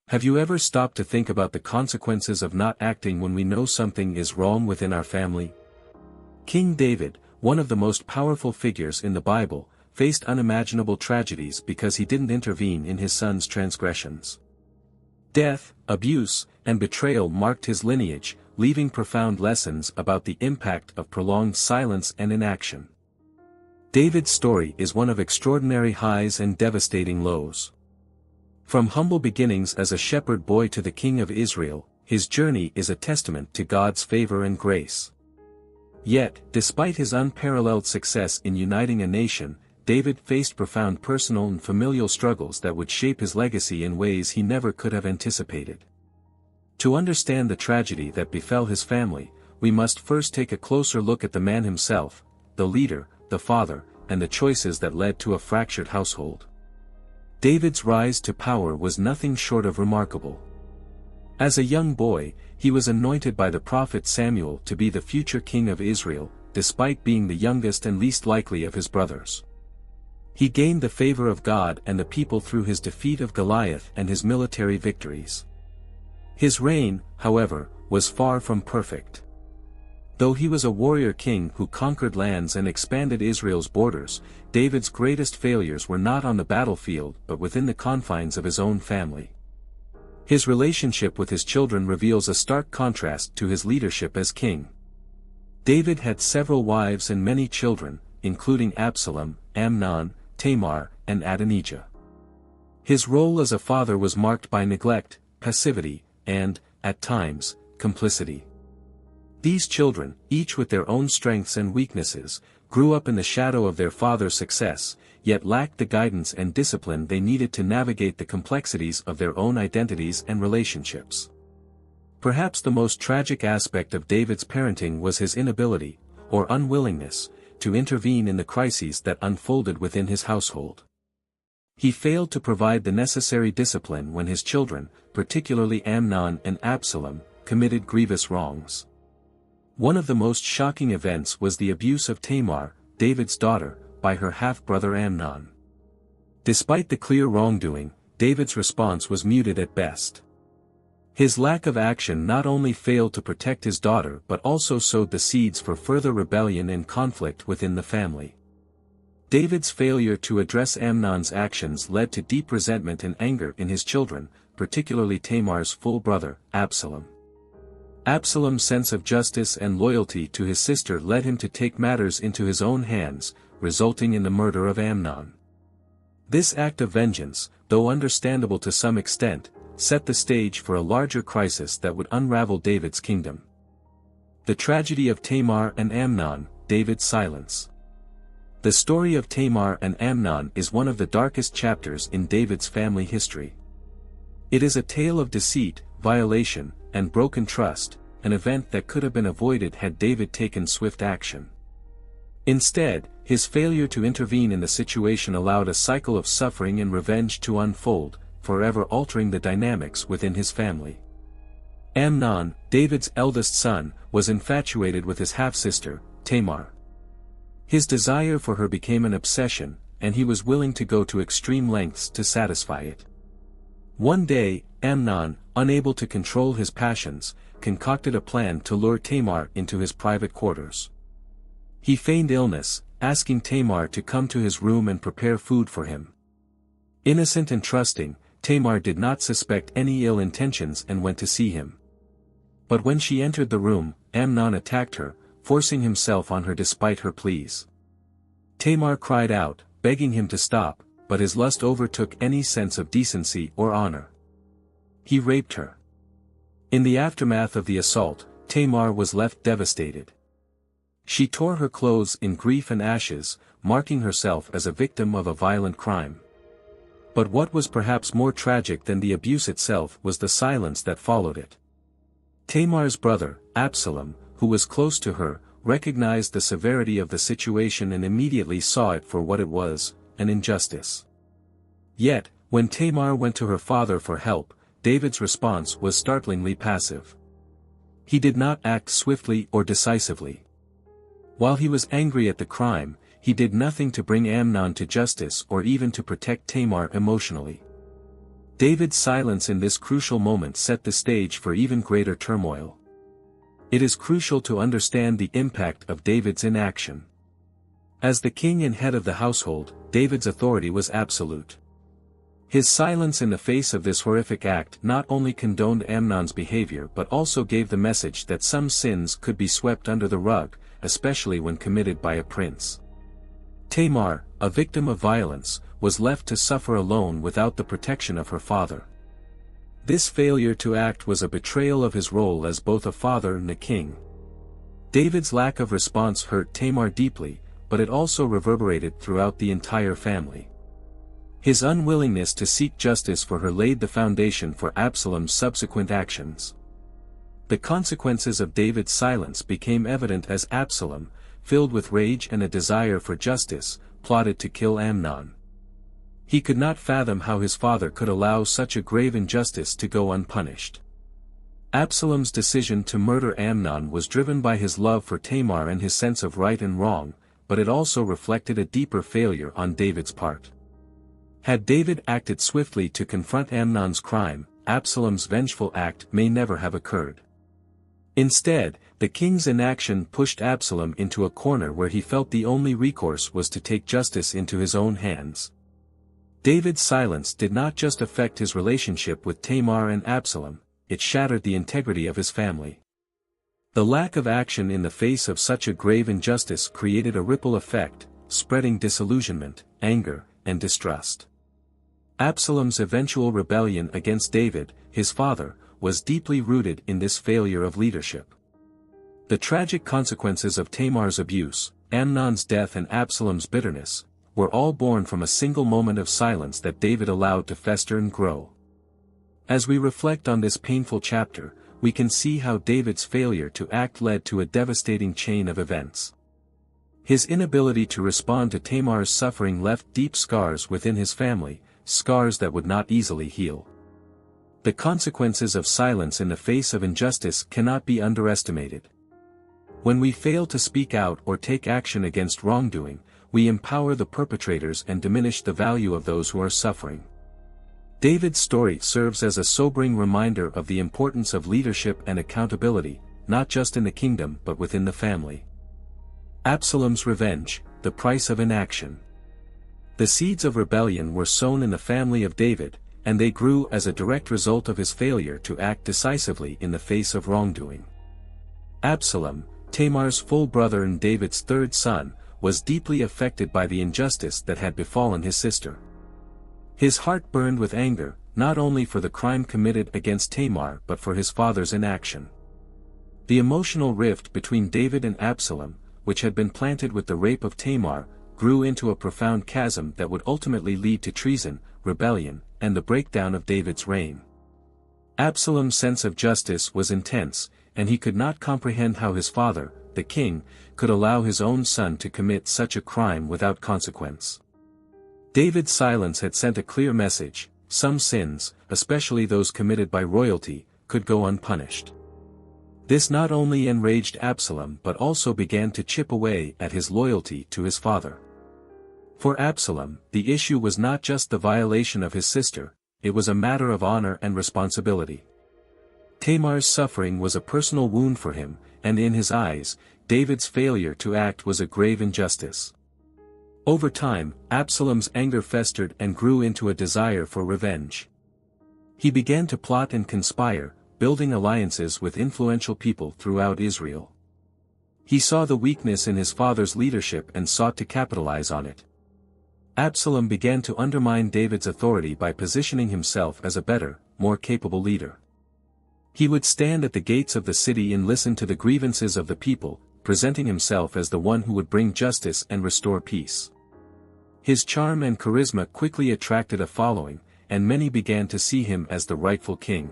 Have you ever stopped to think about the consequences of not acting when we know something is wrong within our family? King David, one of the most powerful figures in the Bible, faced unimaginable tragedies because he didn't intervene in his son's transgressions. Death, abuse, and betrayal marked his lineage, leaving profound lessons about the impact of prolonged silence and inaction. David's story is one of extraordinary highs and devastating lows. From humble beginnings as a shepherd boy to the king of Israel, his journey is a testament to God's favor and grace. Yet, despite his unparalleled success in uniting a nation, David faced profound personal and familial struggles that would shape his legacy in ways he never could have anticipated. To understand the tragedy that befell his family, we must first take a closer look at the man himself, the leader, the father, and the choices that led to a fractured household. David's rise to power was nothing short of remarkable. As a young boy, he was anointed by the prophet Samuel to be the future king of Israel, despite being the youngest and least likely of his brothers. He gained the favor of God and the people through his defeat of Goliath and his military victories. His reign, however, was far from perfect. Though he was a warrior king who conquered lands and expanded Israel's borders, David's greatest failures were not on the battlefield but within the confines of his own family. His relationship with his children reveals a stark contrast to his leadership as king. David had several wives and many children, including Absalom, Amnon, Tamar, and Adonijah. His role as a father was marked by neglect, passivity, and, at times, complicity. These children, each with their own strengths and weaknesses, grew up in the shadow of their father's success, yet lacked the guidance and discipline they needed to navigate the complexities of their own identities and relationships. Perhaps the most tragic aspect of David's parenting was his inability, or unwillingness, to intervene in the crises that unfolded within his household. He failed to provide the necessary discipline when his children, particularly Amnon and Absalom, committed grievous wrongs. One of the most shocking events was the abuse of Tamar, David's daughter, by her half-brother Amnon. Despite the clear wrongdoing, David's response was muted at best. His lack of action not only failed to protect his daughter but also sowed the seeds for further rebellion and conflict within the family. David's failure to address Amnon's actions led to deep resentment and anger in his children, particularly Tamar's full brother, Absalom. Absalom's sense of justice and loyalty to his sister led him to take matters into his own hands, resulting in the murder of Amnon. This act of vengeance, though understandable to some extent, set the stage for a larger crisis that would unravel David's kingdom. The tragedy of Tamar and Amnon, David's silence. The story of Tamar and Amnon is one of the darkest chapters in David's family history. It is a tale of deceit, violation, and broken trust, an event that could have been avoided had David taken swift action. Instead, his failure to intervene in the situation allowed a cycle of suffering and revenge to unfold, forever altering the dynamics within his family. Amnon, David's eldest son, was infatuated with his half-sister, Tamar. His desire for her became an obsession, and he was willing to go to extreme lengths to satisfy it. One day, Amnon, unable to control his passions, concocted a plan to lure Tamar into his private quarters. He feigned illness, asking Tamar to come to his room and prepare food for him. Innocent and trusting, Tamar did not suspect any ill intentions and went to see him. But when she entered the room, Amnon attacked her, forcing himself on her despite her pleas. Tamar cried out, begging him to stop, but his lust overtook any sense of decency or honor. He raped her. In the aftermath of the assault, Tamar was left devastated. She tore her clothes in grief and ashes, marking herself as a victim of a violent crime. But what was perhaps more tragic than the abuse itself was the silence that followed it. Tamar's brother, Absalom, who was close to her, recognized the severity of the situation and immediately saw it for what it was, an injustice. Yet, when Tamar went to her father for help, David's response was startlingly passive. He did not act swiftly or decisively. While he was angry at the crime, he did nothing to bring Amnon to justice or even to protect Tamar emotionally. David's silence in this crucial moment set the stage for even greater turmoil. It is crucial to understand the impact of David's inaction. As the king and head of the household, David's authority was absolute. His silence in the face of this horrific act not only condoned Amnon's behavior but also gave the message that some sins could be swept under the rug, especially when committed by a prince. Tamar, a victim of violence, was left to suffer alone without the protection of her father. This failure to act was a betrayal of his role as both a father and a king. David's lack of response hurt Tamar deeply, but it also reverberated throughout the entire family. His unwillingness to seek justice for her laid the foundation for Absalom's subsequent actions. The consequences of David's silence became evident as Absalom, filled with rage and a desire for justice, plotted to kill Amnon. He could not fathom how his father could allow such a grave injustice to go unpunished. Absalom's decision to murder Amnon was driven by his love for Tamar and his sense of right and wrong, but it also reflected a deeper failure on David's part. Had David acted swiftly to confront Amnon's crime, Absalom's vengeful act may never have occurred. Instead, the king's inaction pushed Absalom into a corner where he felt the only recourse was to take justice into his own hands. David's silence did not just affect his relationship with Tamar and Absalom, it shattered the integrity of his family. The lack of action in the face of such a grave injustice created a ripple effect, spreading disillusionment, anger, and distrust. Absalom's eventual rebellion against David, his father, was deeply rooted in this failure of leadership. The tragic consequences of Tamar's abuse, Amnon's death and Absalom's bitterness, were all born from a single moment of silence that David allowed to fester and grow. As we reflect on this painful chapter, we can see how David's failure to act led to a devastating chain of events. His inability to respond to Tamar's suffering left deep scars within his family, scars that would not easily heal. The consequences of silence in the face of injustice cannot be underestimated. When we fail to speak out or take action against wrongdoing, we empower the perpetrators and diminish the value of those who are suffering. David's story serves as a sobering reminder of the importance of leadership and accountability, not just in the kingdom but within the family. Absalom's revenge, the price of inaction. The seeds of rebellion were sown in the family of David, and they grew as a direct result of his failure to act decisively in the face of wrongdoing. Absalom, Tamar's full brother and David's third son, was deeply affected by the injustice that had befallen his sister. His heart burned with anger, not only for the crime committed against Tamar but for his father's inaction. The emotional rift between David and Absalom, which had been planted with the rape of Tamar, grew into a profound chasm that would ultimately lead to treason, rebellion, and the breakdown of David's reign. Absalom's sense of justice was intense, and he could not comprehend how his father, the king, could allow his own son to commit such a crime without consequence. David's silence had sent a clear message: some sins, especially those committed by royalty, could go unpunished. This not only enraged Absalom but also began to chip away at his loyalty to his father. For Absalom, the issue was not just the violation of his sister, it was a matter of honor and responsibility. Tamar's suffering was a personal wound for him, and in his eyes, David's failure to act was a grave injustice. Over time, Absalom's anger festered and grew into a desire for revenge. He began to plot and conspire, building alliances with influential people throughout Israel. He saw the weakness in his father's leadership and sought to capitalize on it. Absalom began to undermine David's authority by positioning himself as a better, more capable leader. He would stand at the gates of the city and listen to the grievances of the people, presenting himself as the one who would bring justice and restore peace. His charm and charisma quickly attracted a following, and many began to see him as the rightful king.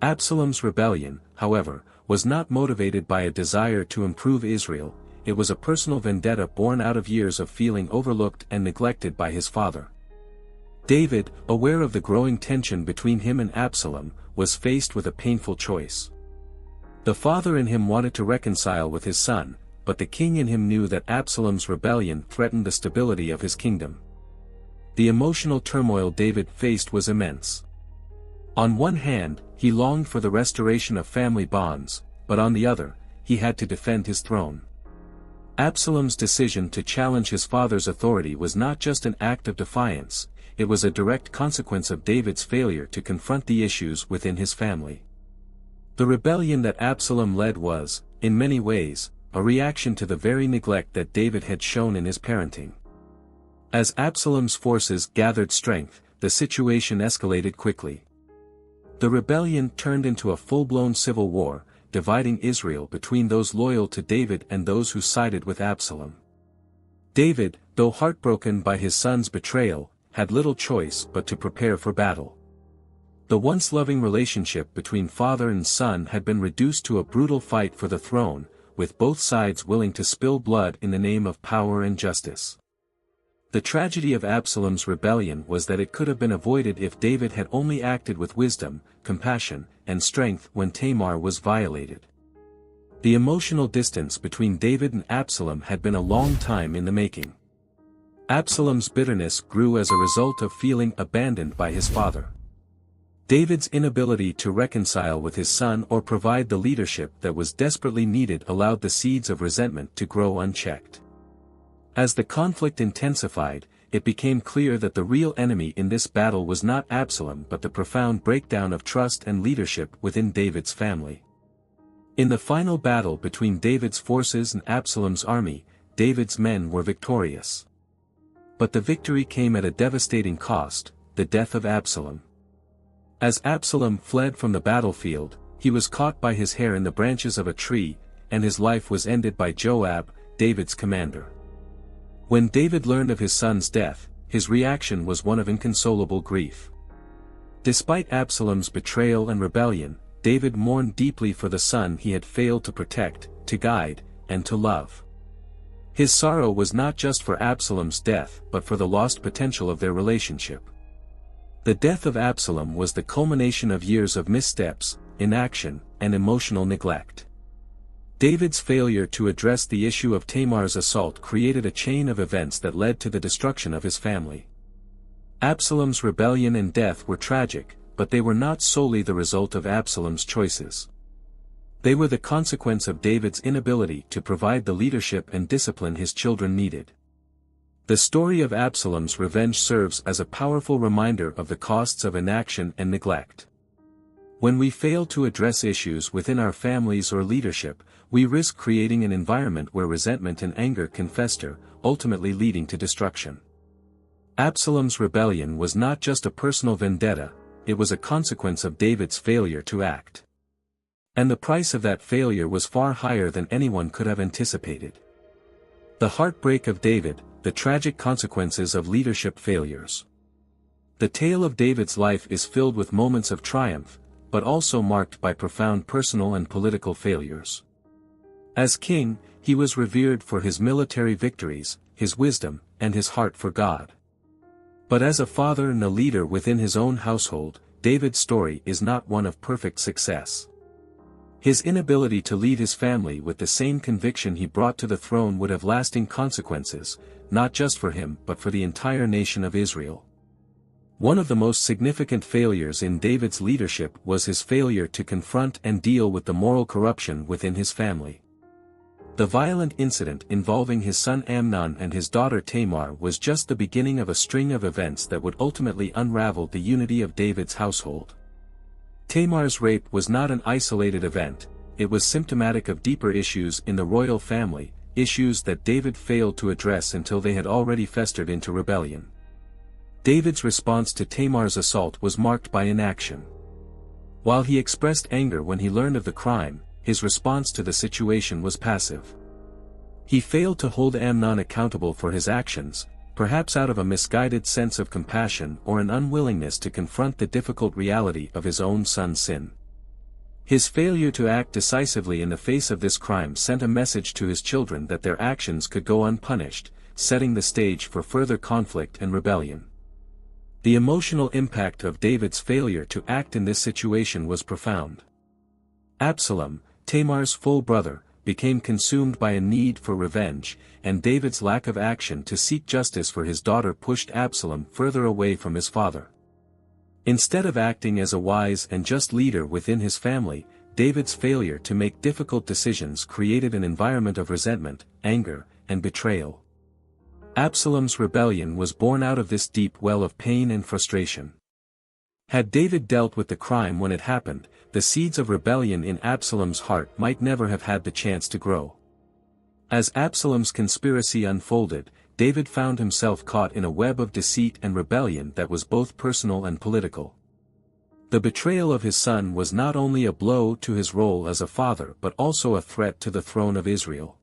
Absalom's rebellion, however, was not motivated by a desire to improve Israel, it was a personal vendetta born out of years of feeling overlooked and neglected by his father. David, aware of the growing tension between him and Absalom, was faced with a painful choice. The father in him wanted to reconcile with his son, but the king in him knew that Absalom's rebellion threatened the stability of his kingdom. The emotional turmoil David faced was immense. On one hand, he longed for the restoration of family bonds, but on the other, he had to defend his throne. Absalom's decision to challenge his father's authority was not just an act of defiance, it was a direct consequence of David's failure to confront the issues within his family. The rebellion that Absalom led was, in many ways, a reaction to the very neglect that David had shown in his parenting. As Absalom's forces gathered strength, the situation escalated quickly. The rebellion turned into a full-blown civil war, dividing Israel between those loyal to David and those who sided with Absalom. David, though heartbroken by his son's betrayal, had little choice but to prepare for battle. The once loving relationship between father and son had been reduced to a brutal fight for the throne, with both sides willing to spill blood in the name of power and justice. The tragedy of Absalom's rebellion was that it could have been avoided if David had only acted with wisdom, compassion, and strength when Tamar was violated. The emotional distance between David and Absalom had been a long time in the making. Absalom's bitterness grew as a result of feeling abandoned by his father. David's inability to reconcile with his son or provide the leadership that was desperately needed allowed the seeds of resentment to grow unchecked. As the conflict intensified, it became clear that the real enemy in this battle was not Absalom but the profound breakdown of trust and leadership within David's family. In the final battle between David's forces and Absalom's army, David's men were victorious. But the victory came at a devastating cost, the death of Absalom. As Absalom fled from the battlefield, he was caught by his hair in the branches of a tree, and his life was ended by Joab, David's commander. When David learned of his son's death, his reaction was one of inconsolable grief. Despite Absalom's betrayal and rebellion, David mourned deeply for the son he had failed to protect, to guide, and to love. His sorrow was not just for Absalom's death but for the lost potential of their relationship. The death of Absalom was the culmination of years of missteps, inaction, and emotional neglect. David's failure to address the issue of Tamar's assault created a chain of events that led to the destruction of his family. Absalom's rebellion and death were tragic, but they were not solely the result of Absalom's choices. They were the consequence of David's inability to provide the leadership and discipline his children needed. The story of Absalom's revenge serves as a powerful reminder of the costs of inaction and neglect. When we fail to address issues within our families or leadership, we risk creating an environment where resentment and anger can fester, ultimately leading to destruction. Absalom's rebellion was not just a personal vendetta, it was a consequence of David's failure to act. And the price of that failure was far higher than anyone could have anticipated. The heartbreak of David, the tragic consequences of leadership failures. The tale of David's life is filled with moments of triumph, but also marked by profound personal and political failures. As king, he was revered for his military victories, his wisdom, and his heart for God. But as a father and a leader within his own household, David's story is not one of perfect success. His inability to lead his family with the same conviction he brought to the throne would have lasting consequences, not just for him but for the entire nation of Israel. One of the most significant failures in David's leadership was his failure to confront and deal with the moral corruption within his family. The violent incident involving his son Amnon and his daughter Tamar was just the beginning of a string of events that would ultimately unravel the unity of David's household. Tamar's rape was not an isolated event, it was symptomatic of deeper issues in the royal family, issues that David failed to address until they had already festered into rebellion. David's response to Tamar's assault was marked by inaction. While he expressed anger when he learned of the crime, his response to the situation was passive. He failed to hold Amnon accountable for his actions, perhaps out of a misguided sense of compassion or an unwillingness to confront the difficult reality of his own son's sin. His failure to act decisively in the face of this crime sent a message to his children that their actions could go unpunished, setting the stage for further conflict and rebellion. The emotional impact of David's failure to act in this situation was profound. Absalom, Tamar's full brother, became consumed by a need for revenge, and David's lack of action to seek justice for his daughter pushed Absalom further away from his father. Instead of acting as a wise and just leader within his family, David's failure to make difficult decisions created an environment of resentment, anger, and betrayal. Absalom's rebellion was born out of this deep well of pain and frustration. Had David dealt with the crime when it happened, the seeds of rebellion in Absalom's heart might never have had the chance to grow. As Absalom's conspiracy unfolded, David found himself caught in a web of deceit and rebellion that was both personal and political. The betrayal of his son was not only a blow to his role as a father but also a threat to the throne of Israel.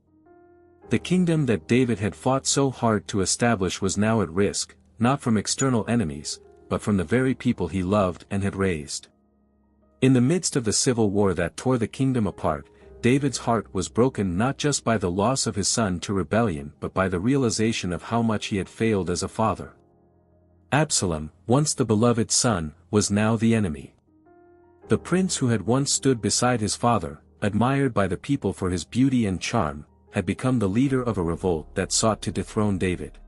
The kingdom that David had fought so hard to establish was now at risk, not from external enemies, but from the very people he loved and had raised. In the midst of the civil war that tore the kingdom apart, David's heart was broken not just by the loss of his son to rebellion but by the realization of how much he had failed as a father. Absalom, once the beloved son, was now the enemy. The prince who had once stood beside his father, admired by the people for his beauty and charm, had become the leader of a revolt that sought to dethrone David.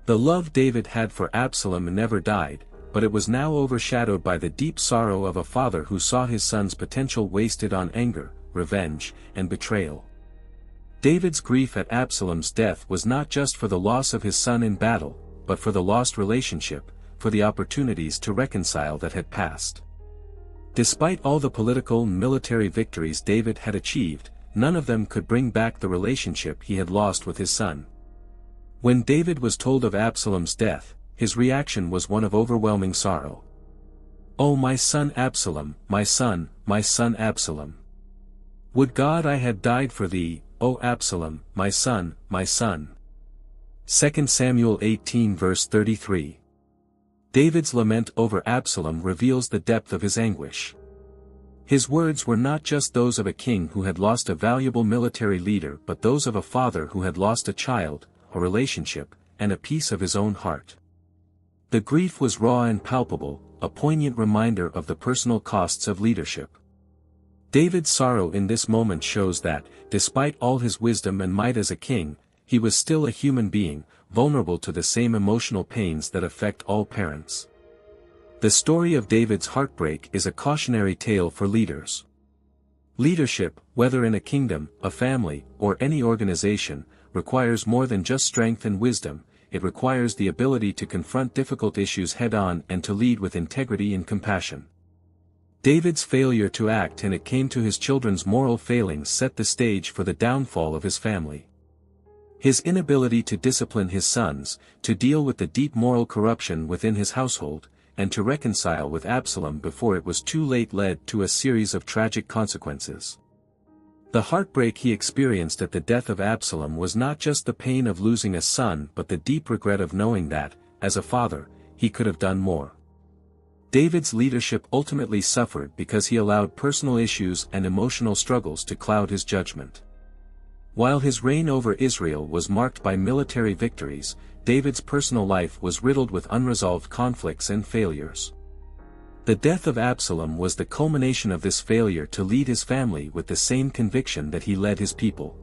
The love David had for Absalom never died, but it was now overshadowed by the deep sorrow of a father who saw his son's potential wasted on anger, revenge, and betrayal. David's grief at Absalom's death was not just for the loss of his son in battle, but for the lost relationship, for the opportunities to reconcile that had passed. Despite all the political and military victories David had achieved, none of them could bring back the relationship he had lost with his son. When David was told of Absalom's death, his reaction was one of overwhelming sorrow. "Oh, my son Absalom, my son Absalom! Would God I had died for thee, O Absalom, my son, my son!" 2 Samuel 18 verse 33. David's lament over Absalom reveals the depth of his anguish. His words were not just those of a king who had lost a valuable military leader but those of a father who had lost a child, a relationship, and a piece of his own heart. The grief was raw and palpable, a poignant reminder of the personal costs of leadership. David's sorrow in this moment shows that, despite all his wisdom and might as a king, he was still a human being, vulnerable to the same emotional pains that affect all parents. The story of David's heartbreak is a cautionary tale for leaders. Leadership, whether in a kingdom, a family, or any organization, requires more than just strength and wisdom. It requires the ability to confront difficult issues head-on and to lead with integrity and compassion. David's failure to act when it came to his children's moral failings set the stage for the downfall of his family. His inability to discipline his sons, to deal with the deep moral corruption within his household, and to reconcile with Absalom before it was too late led to a series of tragic consequences. The heartbreak he experienced at the death of Absalom was not just the pain of losing a son but the deep regret of knowing that, as a father, he could have done more. David's leadership ultimately suffered because he allowed personal issues and emotional struggles to cloud his judgment. While his reign over Israel was marked by military victories, David's personal life was riddled with unresolved conflicts and failures. The death of Absalom was the culmination of this failure to lead his family with the same conviction that he led his people.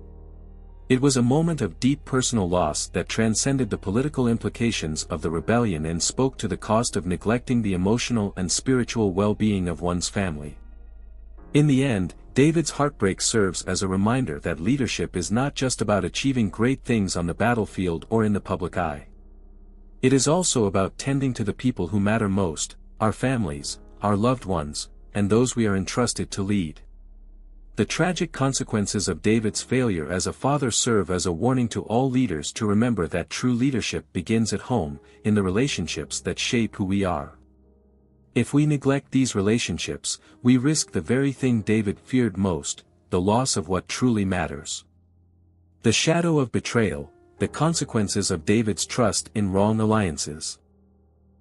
It was a moment of deep personal loss that transcended the political implications of the rebellion and spoke to the cost of neglecting the emotional and spiritual well-being of one's family. In the end, David's heartbreak serves as a reminder that leadership is not just about achieving great things on the battlefield or in the public eye. It is also about tending to the people who matter most, our families, our loved ones, and those we are entrusted to lead. The tragic consequences of David's failure as a father serve as a warning to all leaders to remember that true leadership begins at home, in the relationships that shape who we are. If we neglect these relationships, we risk the very thing David feared most, the loss of what truly matters. The shadow of betrayal, the consequences of David's trust in wrong alliances.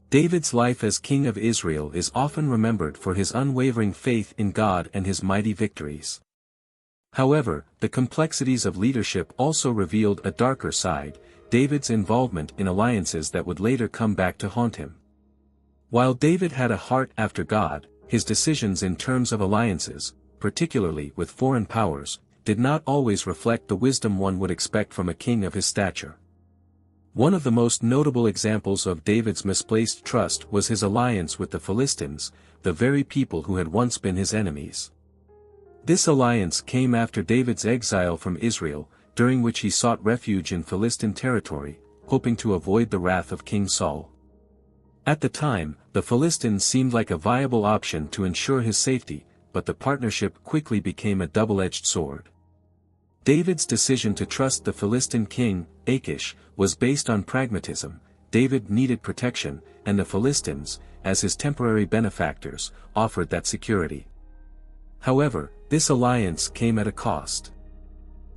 David's life as king of Israel is often remembered for his unwavering faith in God and his mighty victories. However, the complexities of leadership also revealed a darker side, David's involvement in alliances that would later come back to haunt him. While David had a heart after God, his decisions in terms of alliances, particularly with foreign powers, did not always reflect the wisdom one would expect from a king of his stature. One of the most notable examples of David's misplaced trust was his alliance with the Philistines, the very people who had once been his enemies. This alliance came after David's exile from Israel, during which he sought refuge in Philistine territory, hoping to avoid the wrath of King Saul. At the time, the Philistines seemed like a viable option to ensure his safety, but the partnership quickly became a double-edged sword. David's decision to trust the Philistine king, Achish, was based on pragmatism. David needed protection, and the Philistines, as his temporary benefactors, offered that security. However, this alliance came at a cost.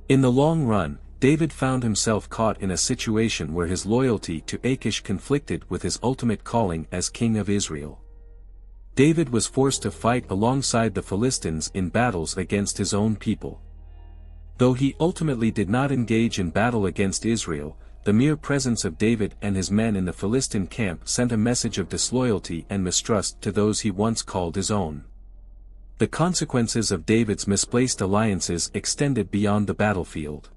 In the long run, David found himself caught in a situation where his loyalty to Achish conflicted with his ultimate calling as king of Israel. David was forced to fight alongside the Philistines in battles against his own people. Though he ultimately did not engage in battle against Israel, the mere presence of David and his men in the Philistine camp sent a message of disloyalty and mistrust to those he once called his own. The consequences of David's misplaced alliances extended beyond the battlefield.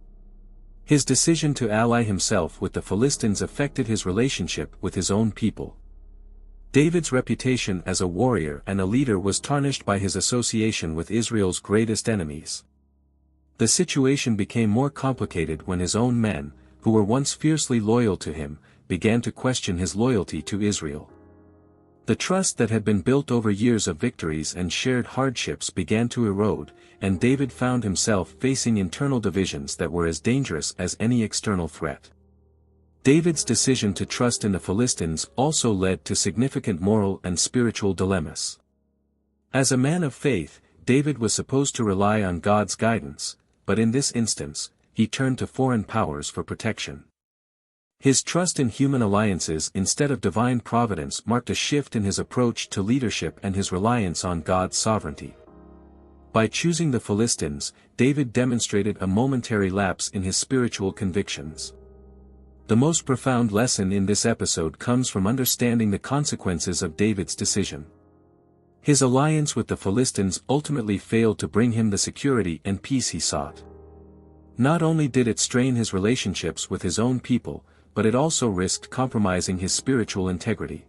His decision to ally himself with the Philistines affected his relationship with his own people. David's reputation as a warrior and a leader was tarnished by his association with Israel's greatest enemies. The situation became more complicated when his own men, who were once fiercely loyal to him, began to question his loyalty to Israel. The trust that had been built over years of victories and shared hardships began to erode, and David found himself facing internal divisions that were as dangerous as any external threat. David's decision to trust in the Philistines also led to significant moral and spiritual dilemmas. As a man of faith, David was supposed to rely on God's guidance, but in this instance, he turned to foreign powers for protection. His trust in human alliances instead of divine providence marked a shift in his approach to leadership and his reliance on God's sovereignty. By choosing the Philistines, David demonstrated a momentary lapse in his spiritual convictions. The most profound lesson in this episode comes from understanding the consequences of David's decision. His alliance with the Philistines ultimately failed to bring him the security and peace he sought. Not only did it strain his relationships with his own people, but it also risked compromising his spiritual integrity.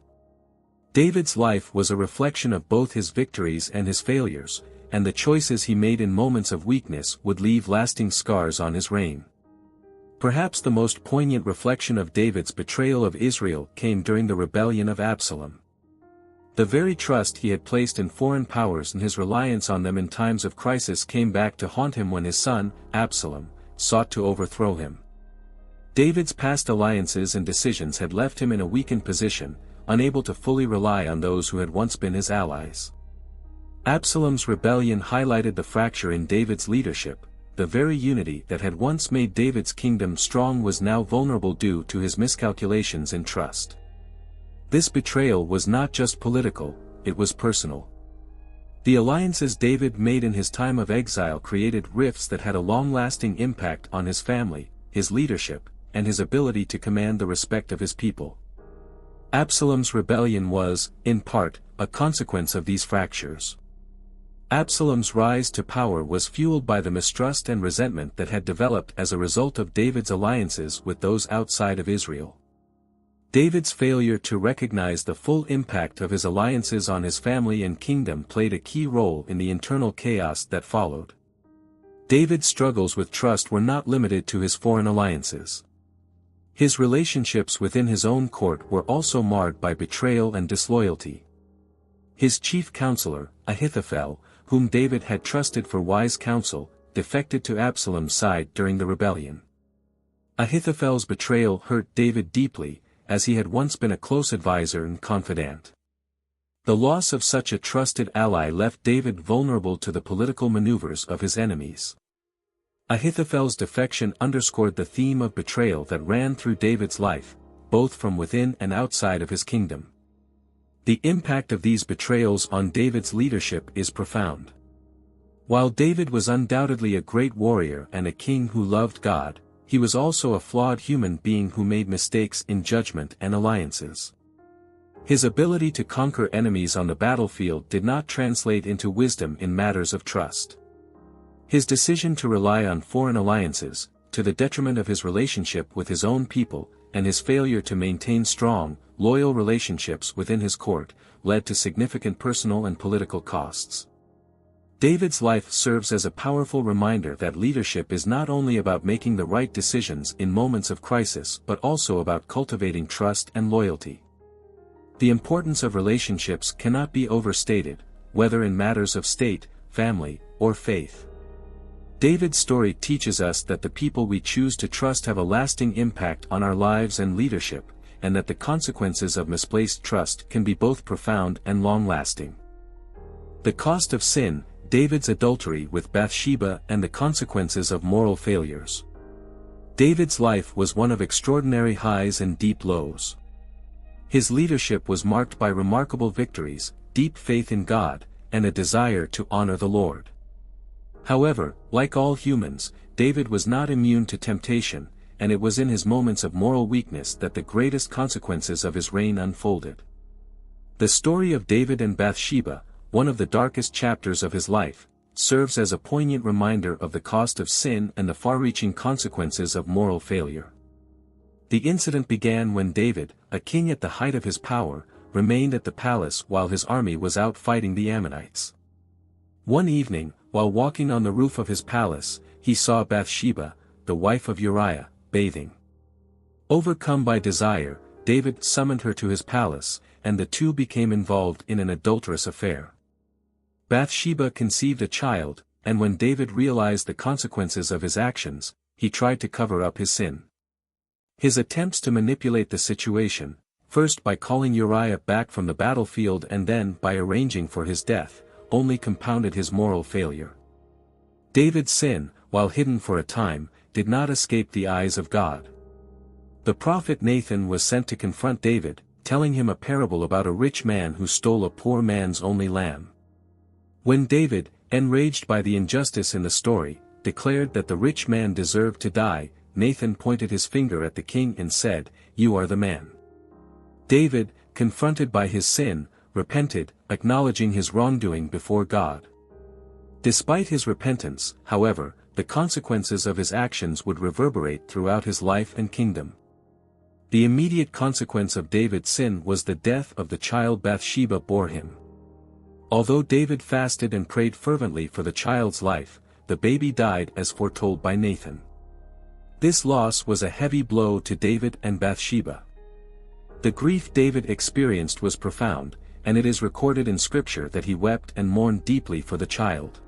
David's life was a reflection of both his victories and his failures, and the choices he made in moments of weakness would leave lasting scars on his reign. Perhaps the most poignant reflection of David's betrayal of Israel came during the rebellion of Absalom. The very trust he had placed in foreign powers and his reliance on them in times of crisis came back to haunt him when his son, Absalom, sought to overthrow him. David's past alliances and decisions had left him in a weakened position, unable to fully rely on those who had once been his allies. Absalom's rebellion highlighted the fracture in David's leadership. The very unity that had once made David's kingdom strong was now vulnerable due to his miscalculations in trust. This betrayal was not just political, it was personal. The alliances David made in his time of exile created rifts that had a long-lasting impact on his family, his leadership, and his ability to command the respect of his people. Absalom's rebellion was, in part, a consequence of these fractures. Absalom's rise to power was fueled by the mistrust and resentment that had developed as a result of David's alliances with those outside of Israel. David's failure to recognize the full impact of his alliances on his family and kingdom played a key role in the internal chaos that followed. David's struggles with trust were not limited to his foreign alliances. His relationships within his own court were also marred by betrayal and disloyalty. His chief counselor, Ahithophel, whom David had trusted for wise counsel, defected to Absalom's side during the rebellion. Ahithophel's betrayal hurt David deeply, as he had once been a close advisor and confidant. The loss of such a trusted ally left David vulnerable to the political maneuvers of his enemies. Ahithophel's defection underscored the theme of betrayal that ran through David's life, both from within and outside of his kingdom. The impact of these betrayals on David's leadership is profound. While David was undoubtedly a great warrior and a king who loved God, he was also a flawed human being who made mistakes in judgment and alliances. His ability to conquer enemies on the battlefield did not translate into wisdom in matters of trust. His decision to rely on foreign alliances, to the detriment of his relationship with his own people, and his failure to maintain strong, loyal relationships within his court, led to significant personal and political costs. David's life serves as a powerful reminder that leadership is not only about making the right decisions in moments of crisis but also about cultivating trust and loyalty. The importance of relationships cannot be overstated, whether in matters of state, family, or faith. David's story teaches us that the people we choose to trust have a lasting impact on our lives and leadership, and that the consequences of misplaced trust can be both profound and long-lasting. The cost of sin, David's adultery with Bathsheba, and the consequences of moral failures. David's life was one of extraordinary highs and deep lows. His leadership was marked by remarkable victories, deep faith in God, and a desire to honor the Lord. However, like all humans, David was not immune to temptation, and it was in his moments of moral weakness that the greatest consequences of his reign unfolded. The story of David and Bathsheba, one of the darkest chapters of his life, serves as a poignant reminder of the cost of sin and the far-reaching consequences of moral failure. The incident began when David, a king at the height of his power, remained at the palace while his army was out fighting the Ammonites. One evening, while walking on the roof of his palace, he saw Bathsheba, the wife of Uriah, bathing. Overcome by desire, David summoned her to his palace, and the two became involved in an adulterous affair. Bathsheba conceived a child, and when David realized the consequences of his actions, he tried to cover up his sin. His attempts to manipulate the situation, first by calling Uriah back from the battlefield and then by arranging for his death, only compounded his moral failure. David's sin, while hidden for a time, did not escape the eyes of God. The prophet Nathan was sent to confront David, telling him a parable about a rich man who stole a poor man's only lamb. When David, enraged by the injustice in the story, declared that the rich man deserved to die, Nathan pointed his finger at the king and said, "You are the man." David, confronted by his sin, repented, acknowledging his wrongdoing before God. Despite his repentance, however, the consequences of his actions would reverberate throughout his life and kingdom. The immediate consequence of David's sin was the death of the child Bathsheba bore him. Although David fasted and prayed fervently for the child's life, the baby died as foretold by Nathan. This loss was a heavy blow to David and Bathsheba. The grief David experienced was profound, and it is recorded in Scripture that he wept and mourned deeply for the child.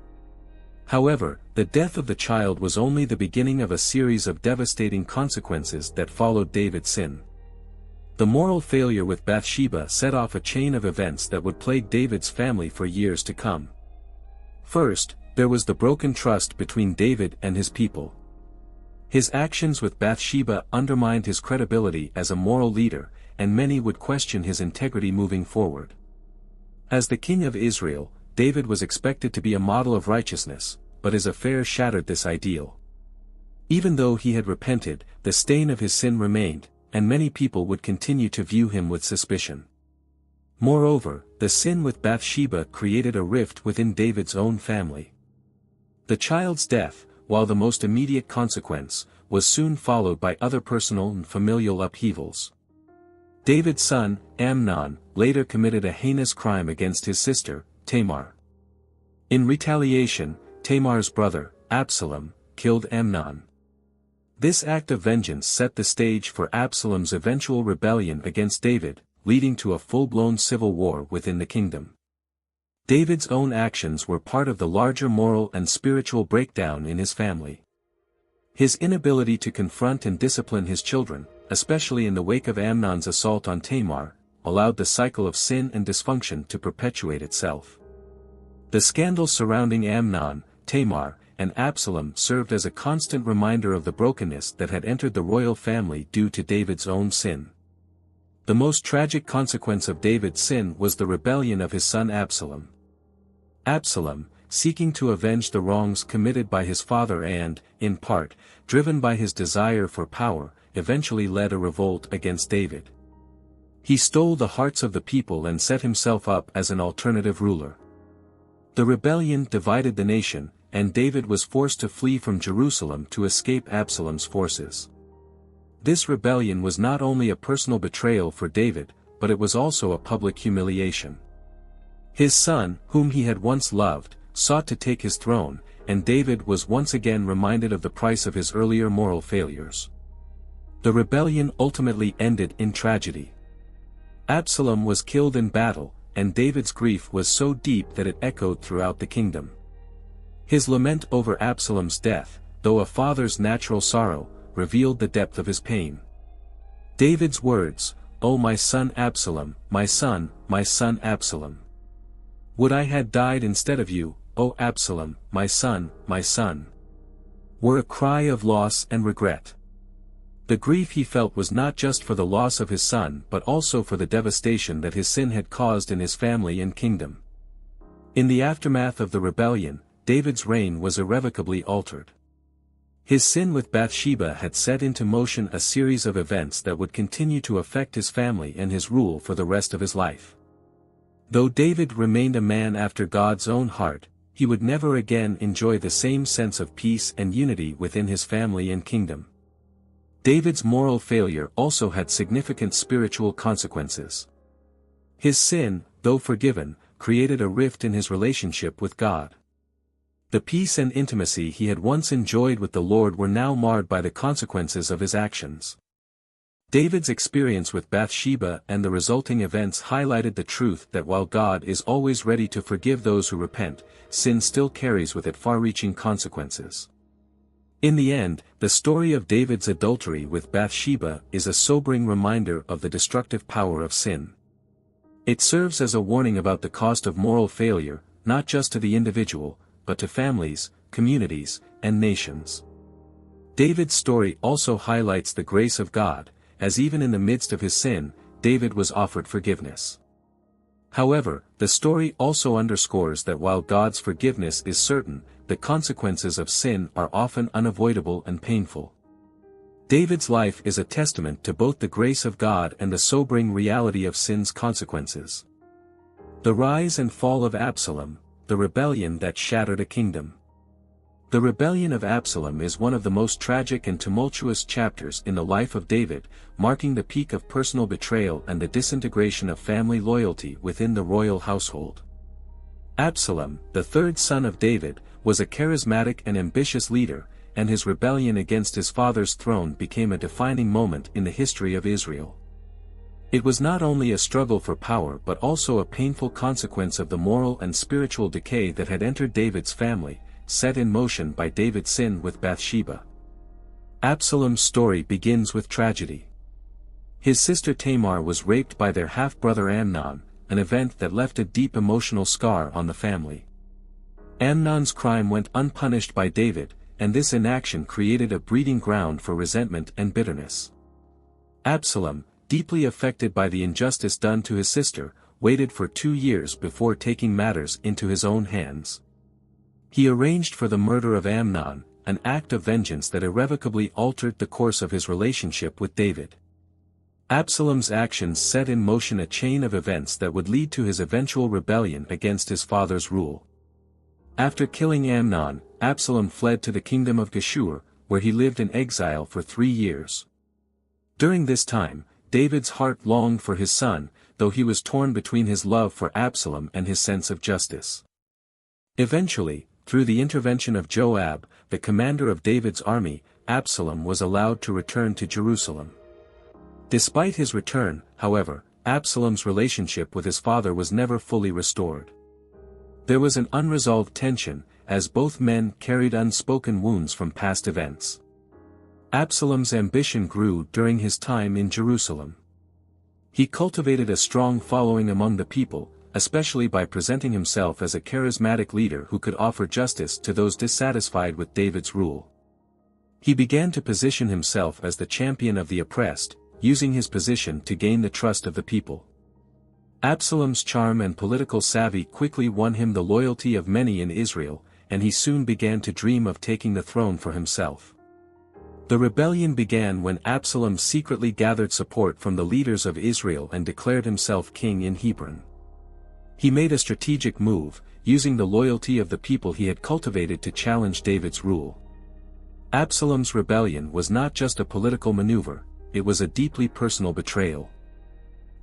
However, the death of the child was only the beginning of a series of devastating consequences that followed David's sin. The moral failure with Bathsheba set off a chain of events that would plague David's family for years to come. First, there was the broken trust between David and his people. His actions with Bathsheba undermined his credibility as a moral leader, and many would question his integrity moving forward. As the king of Israel, David was expected to be a model of righteousness, but his affair shattered this ideal. Even though he had repented, the stain of his sin remained, and many people would continue to view him with suspicion. Moreover, the sin with Bathsheba created a rift within David's own family. The child's death, while the most immediate consequence, was soon followed by other personal and familial upheavals. David's son, Amnon, later committed a heinous crime against his sister, Tamar. In retaliation, Tamar's brother, Absalom, killed Amnon. This act of vengeance set the stage for Absalom's eventual rebellion against David, leading to a full-blown civil war within the kingdom. David's own actions were part of the larger moral and spiritual breakdown in his family. His inability to confront and discipline his children, especially in the wake of Amnon's assault on Tamar, allowed the cycle of sin and dysfunction to perpetuate itself. The scandals surrounding Amnon, Tamar, and Absalom served as a constant reminder of the brokenness that had entered the royal family due to David's own sin. The most tragic consequence of David's sin was the rebellion of his son Absalom. Absalom, seeking to avenge the wrongs committed by his father and, in part, driven by his desire for power, eventually led a revolt against David. He stole the hearts of the people and set himself up as an alternative ruler. The rebellion divided the nation, and David was forced to flee from Jerusalem to escape Absalom's forces. This rebellion was not only a personal betrayal for David, but it was also a public humiliation. His son, whom he had once loved, sought to take his throne, and David was once again reminded of the price of his earlier moral failures. The rebellion ultimately ended in tragedy. Absalom was killed in battle, and David's grief was so deep that it echoed throughout the kingdom. His lament over Absalom's death, though a father's natural sorrow, revealed the depth of his pain. David's words, "O my son Absalom, my son Absalom. Would I had died instead of you, O Absalom, my son," were a cry of loss and regret. The grief he felt was not just for the loss of his son but also for the devastation that his sin had caused in his family and kingdom. In the aftermath of the rebellion, David's reign was irrevocably altered. His sin with Bathsheba had set into motion a series of events that would continue to affect his family and his rule for the rest of his life. Though David remained a man after God's own heart, he would never again enjoy the same sense of peace and unity within his family and kingdom. David's moral failure also had significant spiritual consequences. His sin, though forgiven, created a rift in his relationship with God. The peace and intimacy he had once enjoyed with the Lord were now marred by the consequences of his actions. David's experience with Bathsheba and the resulting events highlighted the truth that while God is always ready to forgive those who repent, sin still carries with it far-reaching consequences. In the end, the story of David's adultery with Bathsheba is a sobering reminder of the destructive power of sin. It serves as a warning about the cost of moral failure, not just to the individual, but to families, communities, and nations. David's story also highlights the grace of God, as even in the midst of his sin, David was offered forgiveness. However, the story also underscores that while God's forgiveness is certain, the consequences of sin are often unavoidable and painful. David's life is a testament to both the grace of God and the sobering reality of sin's consequences. The rise and fall of Absalom, the rebellion that shattered a kingdom. The rebellion of Absalom is one of the most tragic and tumultuous chapters in the life of David, marking the peak of personal betrayal and the disintegration of family loyalty within the royal household. Absalom, the third son of David, was a charismatic and ambitious leader, and his rebellion against his father's throne became a defining moment in the history of Israel. It was not only a struggle for power but also a painful consequence of the moral and spiritual decay that had entered David's family, set in motion by David's sin with Bathsheba. Absalom's story begins with tragedy. His sister Tamar was raped by their half-brother Amnon, an event that left a deep emotional scar on the family. Amnon's crime went unpunished by David, and this inaction created a breeding ground for resentment and bitterness. Absalom, deeply affected by the injustice done to his sister, waited for 2 years before taking matters into his own hands. He arranged for the murder of Amnon, an act of vengeance that irrevocably altered the course of his relationship with David. Absalom's actions set in motion a chain of events that would lead to his eventual rebellion against his father's rule. After killing Amnon, Absalom fled to the kingdom of Geshur, where he lived in exile for 3 years. During this time, David's heart longed for his son, though he was torn between his love for Absalom and his sense of justice. Eventually, through the intervention of Joab, the commander of David's army, Absalom was allowed to return to Jerusalem. Despite his return, however, Absalom's relationship with his father was never fully restored. There was an unresolved tension, as both men carried unspoken wounds from past events. Absalom's ambition grew during his time in Jerusalem. He cultivated a strong following among the people, especially by presenting himself as a charismatic leader who could offer justice to those dissatisfied with David's rule. He began to position himself as the champion of the oppressed, using his position to gain the trust of the people. Absalom's charm and political savvy quickly won him the loyalty of many in Israel, and he soon began to dream of taking the throne for himself. The rebellion began when Absalom secretly gathered support from the leaders of Israel and declared himself king in Hebron. He made a strategic move, using the loyalty of the people he had cultivated to challenge David's rule. Absalom's rebellion was not just a political maneuver, it was a deeply personal betrayal.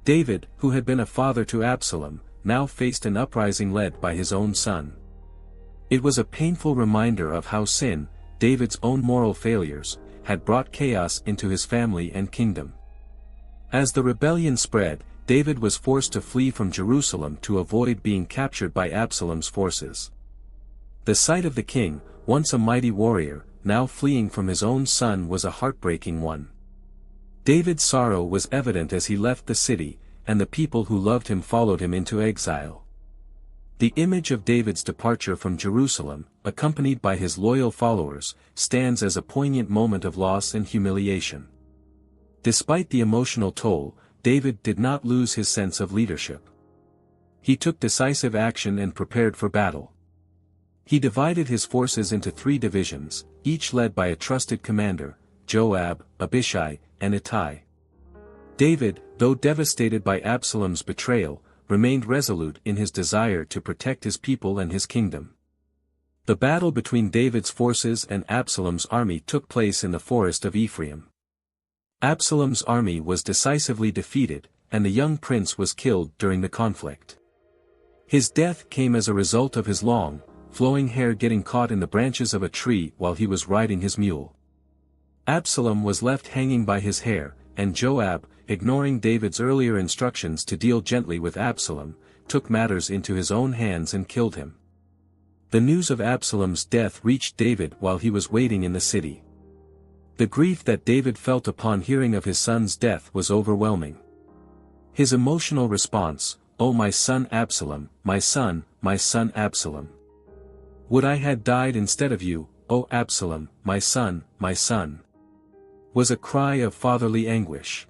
David, who had been a father to Absalom, now faced an uprising led by his own son. It was a painful reminder of how sin, David's own moral failures, had brought chaos into his family and kingdom. As the rebellion spread, David was forced to flee from Jerusalem to avoid being captured by Absalom's forces. The sight of the king, once a mighty warrior, now fleeing from his own son was a heartbreaking one. David's sorrow was evident as he left the city, and the people who loved him followed him into exile. The image of David's departure from Jerusalem, accompanied by his loyal followers, stands as a poignant moment of loss and humiliation. Despite the emotional toll, David did not lose his sense of leadership. He took decisive action and prepared for battle. He divided his forces into 3 divisions, each led by a trusted commander, Joab, Abishai, and Ittai. David, though devastated by Absalom's betrayal, remained resolute in his desire to protect his people and his kingdom. The battle between David's forces and Absalom's army took place in the forest of Ephraim. Absalom's army was decisively defeated, and the young prince was killed during the conflict. His death came as a result of his long, flowing hair getting caught in the branches of a tree while he was riding his mule. Absalom was left hanging by his hair, and Joab, ignoring David's earlier instructions to deal gently with Absalom, took matters into his own hands and killed him. The news of Absalom's death reached David while he was waiting in the city. The grief that David felt upon hearing of his son's death was overwhelming. His emotional response, "Oh my son Absalom, my son Absalom. Would I had died instead of you, O Absalom, my son," was a cry of fatherly anguish.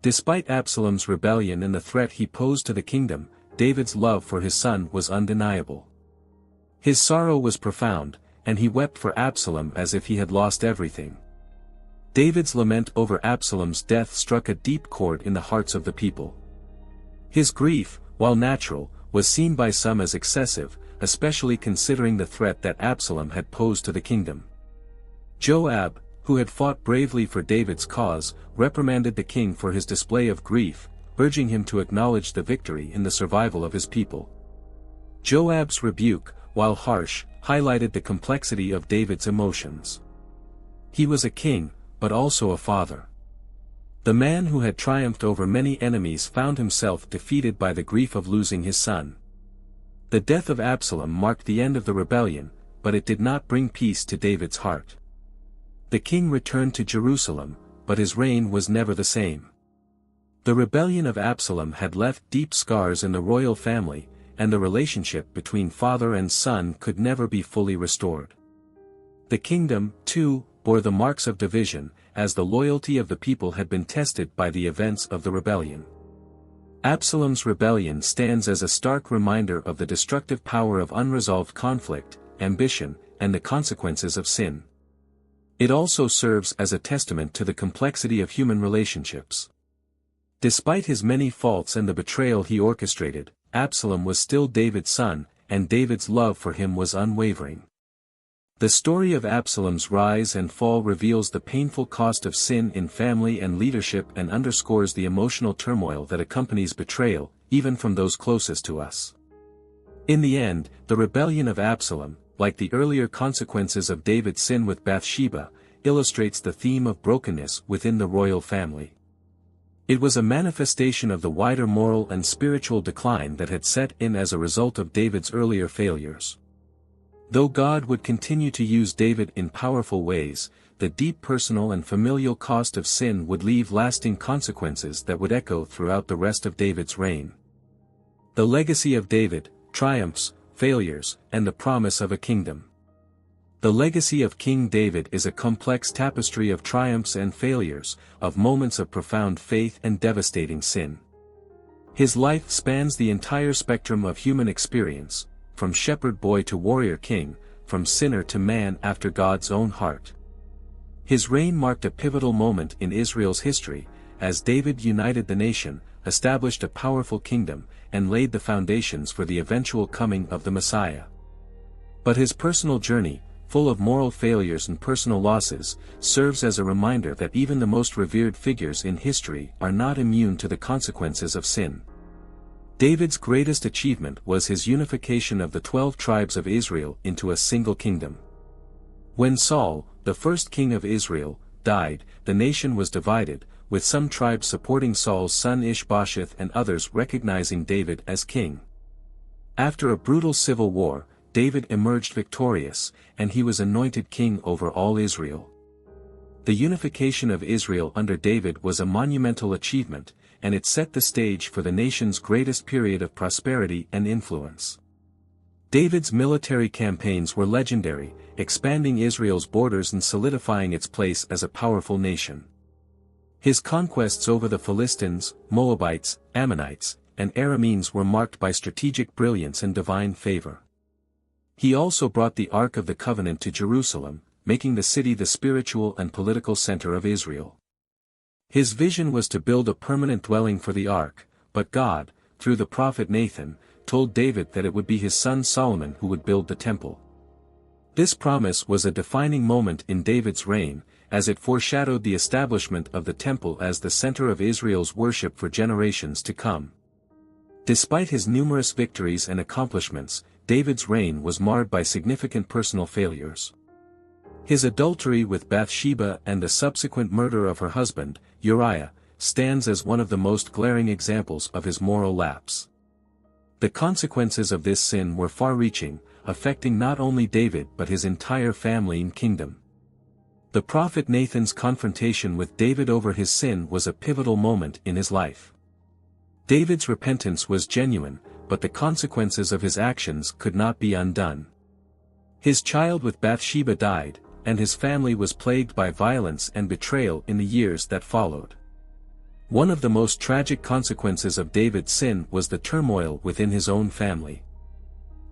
Despite Absalom's rebellion and the threat he posed to the kingdom, David's love for his son was undeniable. His sorrow was profound, and he wept for Absalom as if he had lost everything. David's lament over Absalom's death struck a deep chord in the hearts of the people. His grief, while natural, was seen by some as excessive, especially considering the threat that Absalom had posed to the kingdom. Joab, who had fought bravely for David's cause, reprimanded the king for his display of grief, urging him to acknowledge the victory in the survival of his people. Joab's rebuke, while harsh, highlighted the complexity of David's emotions. He was a king, but also a father. The man who had triumphed over many enemies found himself defeated by the grief of losing his son. The death of Absalom marked the end of the rebellion, but it did not bring peace to David's heart. The king returned to Jerusalem, but his reign was never the same. The rebellion of Absalom had left deep scars in the royal family, and the relationship between father and son could never be fully restored. The kingdom, too, bore the marks of division, as the loyalty of the people had been tested by the events of the rebellion. Absalom's rebellion stands as a stark reminder of the destructive power of unresolved conflict, ambition, and the consequences of sin. It also serves as a testament to the complexity of human relationships. Despite his many faults and the betrayal he orchestrated, Absalom was still David's son, and David's love for him was unwavering. The story of Absalom's rise and fall reveals the painful cost of sin in family and leadership and underscores the emotional turmoil that accompanies betrayal, even from those closest to us. In the end, the rebellion of Absalom, like the earlier consequences of David's sin with Bathsheba, illustrates the theme of brokenness within the royal family. It was a manifestation of the wider moral and spiritual decline that had set in as a result of David's earlier failures. Though God would continue to use David in powerful ways, the deep personal and familial cost of sin would leave lasting consequences that would echo throughout the rest of David's reign. The legacy of David, triumphs, failures, and the promise of a kingdom. The legacy of King David is a complex tapestry of triumphs and failures, of moments of profound faith and devastating sin. His life spans the entire spectrum of human experience, from shepherd boy to warrior king, from sinner to man after God's own heart. His reign marked a pivotal moment in Israel's history, as David united the nation, established a powerful kingdom, and laid the foundations for the eventual coming of the Messiah. But his personal journey, full of moral failures and personal losses, serves as a reminder that even the most revered figures in history are not immune to the consequences of sin. David's greatest achievement was his unification of the 12 tribes of Israel into a single kingdom. When Saul, the first king of Israel, died, the nation was divided, with some tribes supporting Saul's son Ishbosheth and others recognizing David as king. After a brutal civil war, David emerged victorious, and he was anointed king over all Israel. The unification of Israel under David was a monumental achievement, and it set the stage for the nation's greatest period of prosperity and influence. David's military campaigns were legendary, expanding Israel's borders and solidifying its place as a powerful nation. His conquests over the Philistines, Moabites, Ammonites, and Arameans were marked by strategic brilliance and divine favor. He also brought the Ark of the Covenant to Jerusalem, making the city the spiritual and political center of Israel. His vision was to build a permanent dwelling for the Ark, but God, through the prophet Nathan, told David that it would be his son Solomon who would build the temple. This promise was a defining moment in David's reign, as it foreshadowed the establishment of the temple as the center of Israel's worship for generations to come. Despite his numerous victories and accomplishments, David's reign was marred by significant personal failures. His adultery with Bathsheba and the subsequent murder of her husband, Uriah, stands as one of the most glaring examples of his moral lapse. The consequences of this sin were far-reaching, affecting not only David but his entire family and kingdom. The prophet Nathan's confrontation with David over his sin was a pivotal moment in his life. David's repentance was genuine, but the consequences of his actions could not be undone. His child with Bathsheba died, and his family was plagued by violence and betrayal in the years that followed. One of the most tragic consequences of David's sin was the turmoil within his own family.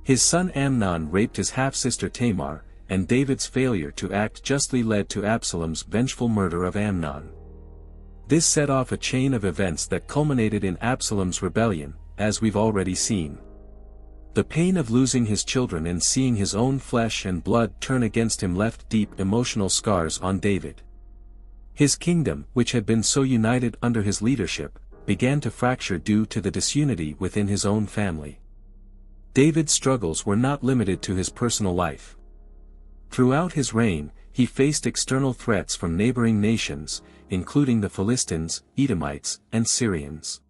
His son Amnon raped his half-sister Tamar, and David's failure to act justly led to Absalom's vengeful murder of Amnon. This set off a chain of events that culminated in Absalom's rebellion, as we've already seen. The pain of losing his children and seeing his own flesh and blood turn against him left deep emotional scars on David. His kingdom, which had been so united under his leadership, began to fracture due to the disunity within his own family. David's struggles were not limited to his personal life. Throughout his reign, he faced external threats from neighboring nations, including the Philistines, Edomites, and Syrians.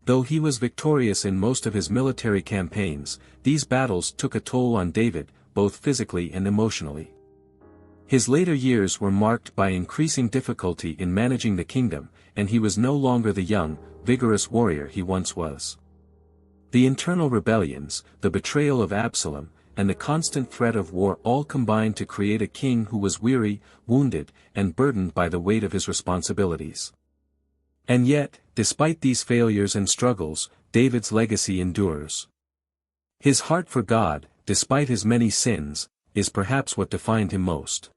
Though he was victorious in most of his military campaigns, these battles took a toll on David, both physically and emotionally. His later years were marked by increasing difficulty in managing the kingdom, and he was no longer the young, vigorous warrior he once was. The internal rebellions, the betrayal of Absalom, and the constant threat of war all combined to create a king who was weary, wounded, and burdened by the weight of his responsibilities. And yet, despite these failures and struggles, David's legacy endures. His heart for God, despite his many sins, is perhaps what defined him most.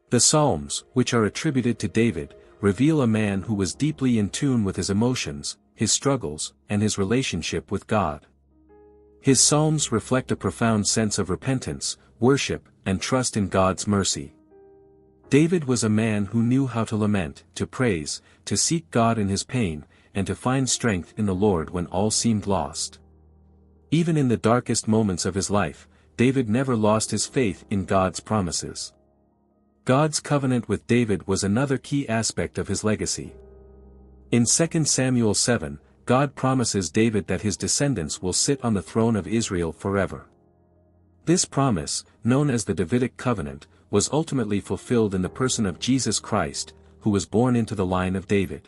The Psalms, which are attributed to David, reveal a man who was deeply in tune with his emotions, his struggles, and his relationship with God. His Psalms reflect a profound sense of repentance, worship, and trust in God's mercy. David was a man who knew how to lament, to praise, to seek God in his pain, and to find strength in the Lord when all seemed lost. Even in the darkest moments of his life, David never lost his faith in God's promises. God's covenant with David was another key aspect of his legacy. In 2 Samuel 7, God promises David that his descendants will sit on the throne of Israel forever. This promise, known as the Davidic covenant, was ultimately fulfilled in the person of Jesus Christ, who was born into the line of David.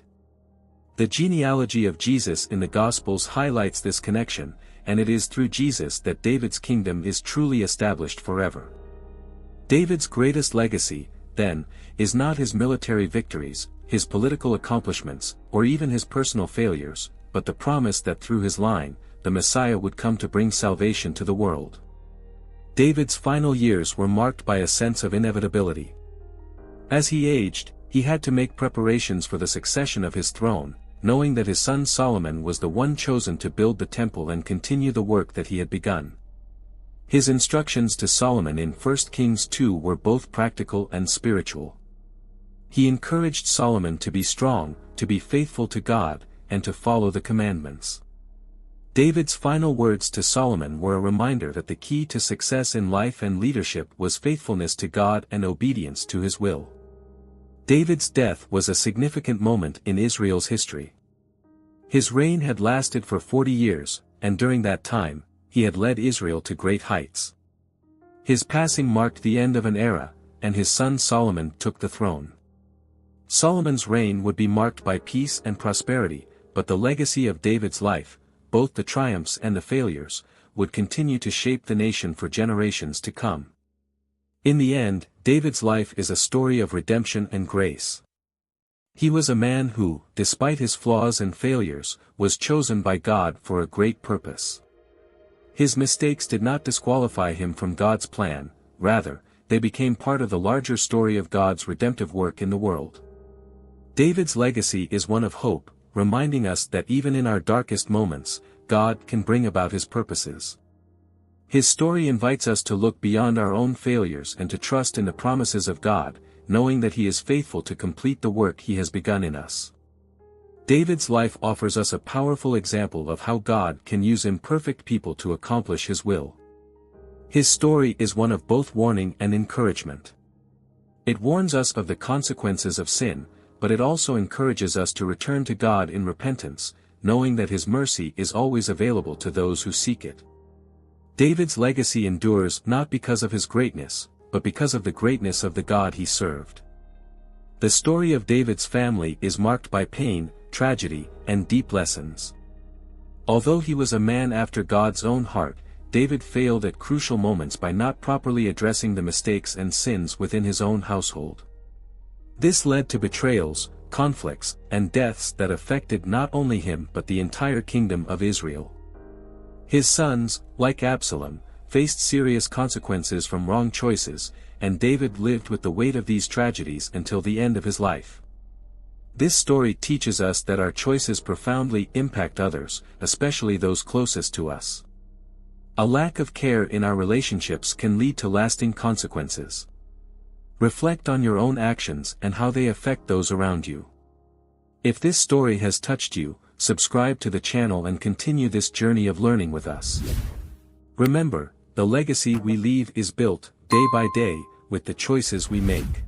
The genealogy of Jesus in the Gospels highlights this connection, and it is through Jesus that David's kingdom is truly established forever. David's greatest legacy, then, is not his military victories, his political accomplishments, or even his personal failures, but the promise that through his line, the Messiah would come to bring salvation to the world. David's final years were marked by a sense of inevitability. As he aged, he had to make preparations for the succession of his throne, knowing that his son Solomon was the one chosen to build the temple and continue the work that he had begun. His instructions to Solomon in 1 Kings 2 were both practical and spiritual. He encouraged Solomon to be strong, to be faithful to God, and to follow the commandments. David's final words to Solomon were a reminder that the key to success in life and leadership was faithfulness to God and obedience to his will. David's death was a significant moment in Israel's history. His reign had lasted for 40 years, and during that time, he had led Israel to great heights. His passing marked the end of an era, and his son Solomon took the throne. Solomon's reign would be marked by peace and prosperity, but the legacy of David's life, both the triumphs and the failures, would continue to shape the nation for generations to come. In the end, David's life is a story of redemption and grace. He was a man who, despite his flaws and failures, was chosen by God for a great purpose. His mistakes did not disqualify him from God's plan, rather, they became part of the larger story of God's redemptive work in the world. David's legacy is one of hope, reminding us that even in our darkest moments, God can bring about his purposes. His story invites us to look beyond our own failures and to trust in the promises of God, knowing that he is faithful to complete the work he has begun in us. David's life offers us a powerful example of how God can use imperfect people to accomplish his will. His story is one of both warning and encouragement. It warns us of the consequences of sin, but it also encourages us to return to God in repentance, knowing that his mercy is always available to those who seek it. David's legacy endures not because of his greatness, but because of the greatness of the God he served. The story of David's family is marked by pain, tragedy, and deep lessons. Although he was a man after God's own heart, David failed at crucial moments by not properly addressing the mistakes and sins within his own household. This led to betrayals, conflicts, and deaths that affected not only him but the entire kingdom of Israel. His sons, like Absalom, faced serious consequences from wrong choices, and David lived with the weight of these tragedies until the end of his life. This story teaches us that our choices profoundly impact others, especially those closest to us. A lack of care in our relationships can lead to lasting consequences. Reflect on your own actions and how they affect those around you. If this story has touched you, subscribe to the channel and continue this journey of learning with us. Remember, the legacy we leave is built, day by day, with the choices we make.